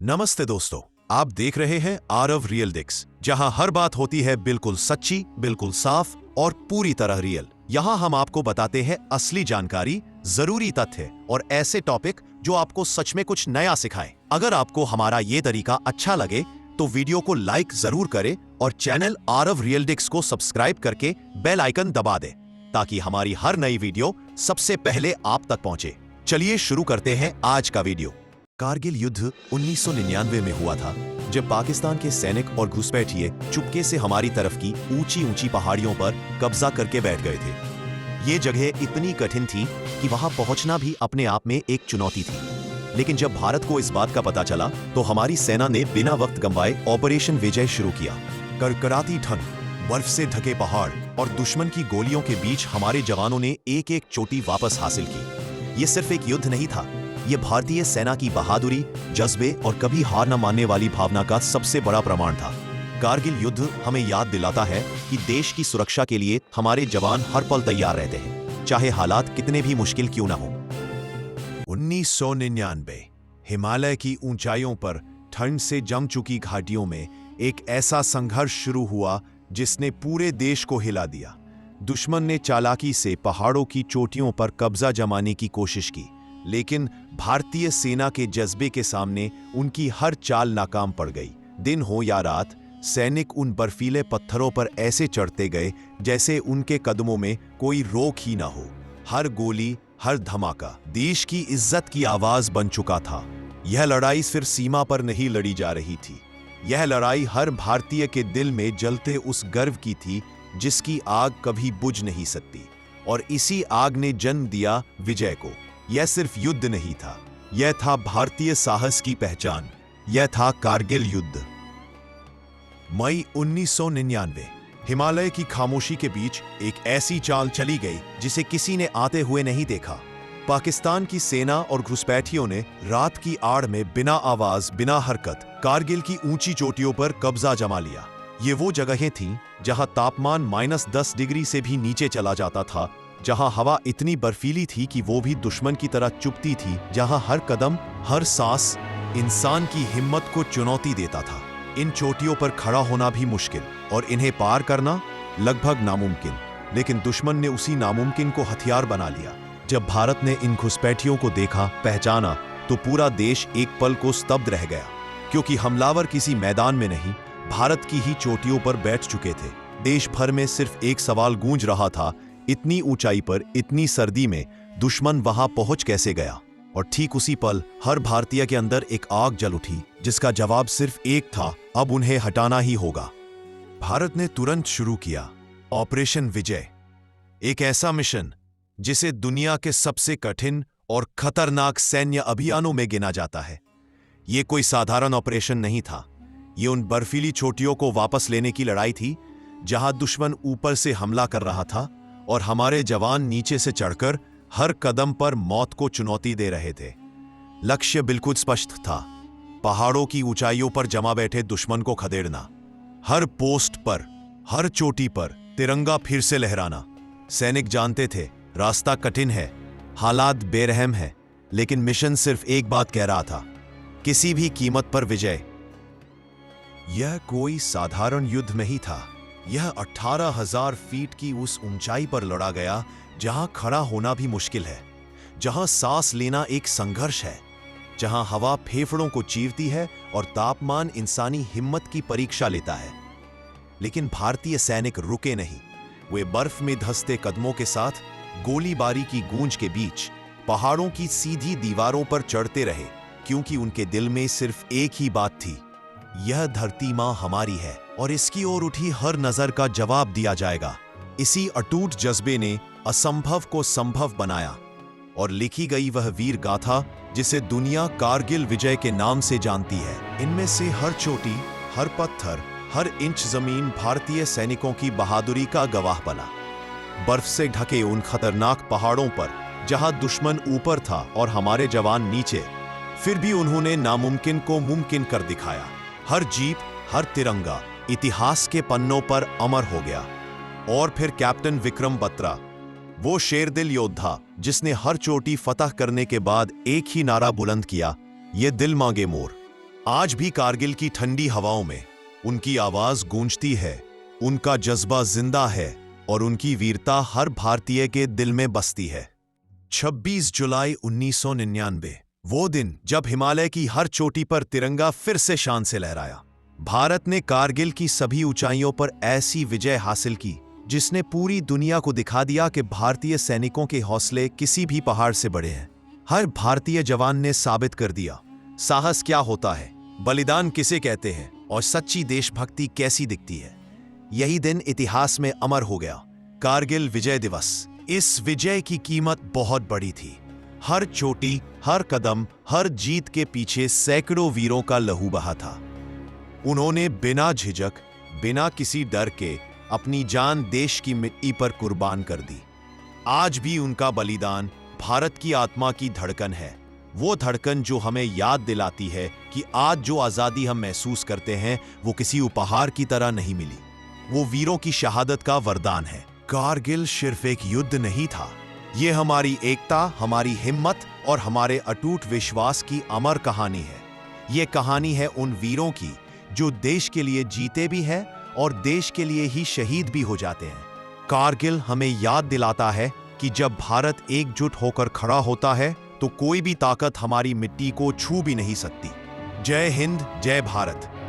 नमस्ते दोस्तों, आप देख रहे हैं आरव रियल डिक्स, जहां हर बात होती है बिल्कुल सच्ची, बिल्कुल साफ और पूरी तरह रियल। यहां हम आपको बताते हैं असली जानकारी, जरूरी तथ्य और ऐसे टॉपिक जो आपको सच में कुछ नया सिखाएं। अगर आपको हमारा ये तरीका अच्छा लगे तो वीडियो को लाइक जरूर करें और चैनल आरव रियल डिक्स को सब्सक्राइब करके बेल आइकन दबा दें ताकि हमारी हर नई वीडियो सबसे पहले आप तक पहुंचे। चलिए शुरू करते हैं आज का वीडियो। कारगिल युद्ध 1999 में हुआ था, जब पाकिस्तान के सैनिक और घुसपैठिए चुपके से हमारी तरफ की ऊंची ऊंची पहाड़ियों पर कब्जा करके बैठ गए थे। ये जगह इतनी कठिन थी कि वहां पहुंचना भी अपने आप में एक चुनौती थी। लेकिन जब भारत को इस बात का पता चला तो हमारी सेना ने बिना वक्त गंवाए ऑपरेशन विजय शुरू किया। करकराती ठंड, बर्फ से ढके पहाड़ और दुश्मन की गोलियों के बीच हमारे जवानों ने एक एक चोटी वापस हासिल की। ये सिर्फ एक युद्ध नहीं था, ये भारतीय सेना की बहादुरी, जज्बे और कभी हार न मानने वाली भावना का सबसे बड़ा प्रमाण था। कारगिल युद्ध हमें याद दिलाता है कि देश की सुरक्षा के लिए हमारे जवान हर पल तैयार रहते हैं, चाहे हालात कितने भी मुश्किल क्यों न हो। 1999 हिमालय की ऊंचाइयों पर ठंड से जम चुकी घाटियों में एक ऐसा संघर्ष शुरू हुआ जिसने पूरे देश को हिला दिया। दुश्मन ने चालाकी से पहाड़ों की चोटियों पर कब्जा जमाने की कोशिश की, लेकिन भारतीय सेना के जज्बे के सामने उनकी हर चाल नाकाम पड़ गई। दिन हो या रात, सैनिक उन बर्फीले पत्थरों पर ऐसे चढ़ते गए जैसे उनके कदमों में कोई रोक ही ना हो। हर गोली, हर धमाका देश की इज्जत की आवाज बन चुका था। यह लड़ाई सिर्फ सीमा पर नहीं लड़ी जा रही थी, यह लड़ाई हर भारतीय के दिल में जलते उस गर्व की थी जिसकी आग कभी बुझ नहीं सकती। और इसी आग ने जन्म दिया विजय को। यह सिर्फ युद्ध नहीं था, यह था भारतीय साहस की पहचान, यह था कारगिल युद्ध। मई 1999 हिमालय की खामोशी के बीच एक ऐसी चाल चली गई जिसे किसी ने आते हुए नहीं देखा। पाकिस्तान की सेना और घुसपैठियों ने रात की आड़ में बिना आवाज, बिना हरकत कारगिल की ऊंची चोटियों पर कब्जा जमा लिया। ये वो जगहें थीं जहां तापमान -10 डिग्री से भी नीचे चला जाता था, जहां हवा इतनी बर्फीली थी कि वो भी दुश्मन की तरह चुभती थी, जहां हर कदम, हर सांस इंसान की हिम्मत को चुनौती देता था। इन चोटियों पर खड़ा होना भी मुश्किल और इन्हें पार करना लगभग नामुमकिन। लेकिन दुश्मन ने उसी नामुमकिन को हथियार बना लिया। जब भारत ने इन घुसपैठियों को देखा, पहचाना, तो पूरा देश एक पल को स्तब्ध रह गया, क्योंकि हमलावर किसी मैदान में नहीं, भारत की ही चोटियों पर बैठ चुके थे। देश भर में सिर्फ एक सवाल गूंज रहा था, इतनी ऊंचाई पर, इतनी सर्दी में दुश्मन वहां पहुंच कैसे गया? और ठीक उसी पल हर भारतीय के अंदर एक आग जल उठी, जिसका जवाब सिर्फ एक था, अब उन्हें हटाना ही होगा। भारत ने तुरंत शुरू किया ऑपरेशन विजय, एक ऐसा मिशन जिसे दुनिया के सबसे कठिन और खतरनाक सैन्य अभियानों में गिना जाता है। यह कोई साधारण ऑपरेशन नहीं था, ये उन बर्फीली चोटियों को वापस लेने की लड़ाई थी जहां दुश्मन ऊपर से हमला कर रहा था और हमारे जवान नीचे से चढ़कर हर कदम पर मौत को चुनौती दे रहे थे। लक्ष्य बिल्कुल स्पष्ट था, पहाड़ों की ऊंचाइयों पर जमा बैठे दुश्मन को खदेड़ना, हर पोस्ट पर, हर चोटी पर तिरंगा फिर से लहराना। सैनिक जानते थे रास्ता कठिन है, हालात बेरहम है, लेकिन मिशन सिर्फ एक बात कह रहा था, किसी भी कीमत पर विजय। यह कोई साधारण युद्ध नहीं था, यह 18,000 फीट की उस ऊंचाई पर लड़ा गया जहां खड़ा होना भी मुश्किल है, जहां सांस लेना एक संघर्ष है, जहां हवा फेफड़ों को चीरती है और तापमान इंसानी हिम्मत की परीक्षा लेता है। लेकिन भारतीय सैनिक रुके नहीं। वे बर्फ में धंसते कदमों के साथ, गोलीबारी की गूंज के बीच पहाड़ों की सीधी दीवारों पर चढ़ते रहे, क्योंकि उनके दिल में सिर्फ एक ही बात थी, यह धरती मां हमारी है और इसकी ओर उठी हर नजर का जवाब दिया जाएगा। इसी अटूट जज्बे ने असंभव को संभव बनाया और लिखी गई वह वीर गाथा जिसे दुनिया कारगिल विजय के नाम से जानती है। इनमें से हर चोटी, हर पत्थर, हर इंच जमीन भारतीय सैनिकों की बहादुरी का गवाह बना। बर्फ से ढके उन खतरनाक पहाड़ों पर जहां दुश्मन ऊपर था और हमारे जवान नीचे, फिर भी उन्होंने नामुमकिन को मुमकिन कर दिखाया। हर जीत, हर तिरंगा इतिहास के पन्नों पर अमर हो गया। और फिर कैप्टन विक्रम बत्रा, वो शेरदिल योद्धा जिसने हर चोटी फतह करने के बाद एक ही नारा बुलंद किया, ये दिल मांगे मोर। आज भी कारगिल की ठंडी हवाओं में उनकी आवाज गूंजती है, उनका जज्बा जिंदा है और उनकी वीरता हर भारतीय के दिल में बसती है। 26 जुलाई 1999, वो दिन जब हिमालय की हर चोटी पर तिरंगा फिर से शान से लहराया। भारत ने कारगिल की सभी ऊंचाइयों पर ऐसी विजय हासिल की जिसने पूरी दुनिया को दिखा दिया कि भारतीय सैनिकों के हौसले किसी भी पहाड़ से बड़े हैं। हर भारतीय जवान ने साबित कर दिया साहस क्या होता है, बलिदान किसे कहते हैं और सच्ची देशभक्ति कैसी दिखती है। यही दिन इतिहास में अमर हो गया, कारगिल विजय दिवस। इस विजय की कीमत बहुत बड़ी थी। हर चोटी, हर कदम, हर जीत के पीछे सैकड़ों वीरों का लहू बहा था। उन्होंने बिना झिझक, बिना किसी डर के अपनी जान देश की मिट्टी पर कुर्बान कर दी। आज भी उनका बलिदान भारत की आत्मा की धड़कन है, वो धड़कन जो हमें याद दिलाती है कि आज जो आजादी हम महसूस करते हैं वो किसी उपहार की तरह नहीं मिली, वो वीरों की शहादत का वरदान है। कारगिल सिर्फ एक युद्ध नहीं था, ये हमारी एकता, हमारी हिम्मत और हमारे अटूट विश्वास की अमर कहानी है। ये कहानी है उन वीरों की जो देश के लिए जीते भी हैं और देश के लिए ही शहीद भी हो जाते हैं। कारगिल हमें याद दिलाता है कि जब भारत एकजुट होकर खड़ा होता है तो कोई भी ताकत हमारी मिट्टी को छू भी नहीं सकती। जय हिंद, जय भारत।